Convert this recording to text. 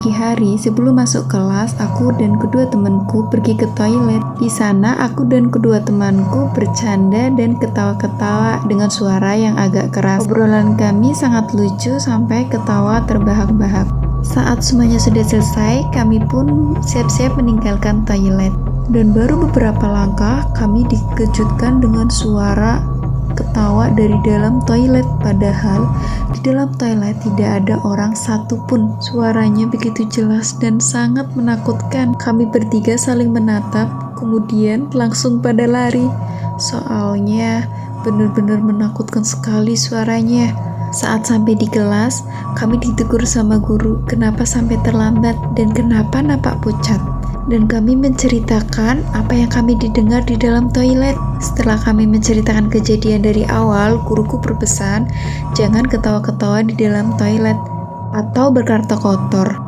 Pagi hari sebelum masuk kelas, aku dan kedua temanku pergi ke toilet. Di sana aku dan kedua temanku bercanda dan ketawa-ketawa dengan suara yang agak keras. Obrolan kami sangat lucu sampai ketawa terbahak-bahak. Saat semuanya sudah selesai, kami pun siap-siap meninggalkan toilet. Dan baru beberapa langkah kami dikejutkan dengan suara ketawa dari dalam toilet, padahal di dalam toilet tidak ada orang satupun. Suaranya begitu jelas dan sangat menakutkan. Kami bertiga saling menatap, kemudian langsung pada lari. Soalnya benar-benar menakutkan sekali suaranya. Saat sampai di kelas, kami ditegur sama guru kenapa sampai terlambat dan kenapa napak pucat. Dan kami menceritakan apa yang kami didengar di dalam toilet. Setelah kami menceritakan kejadian dari awal, guruku berpesan, jangan ketawa-ketawa di dalam toilet atau berkata kotor.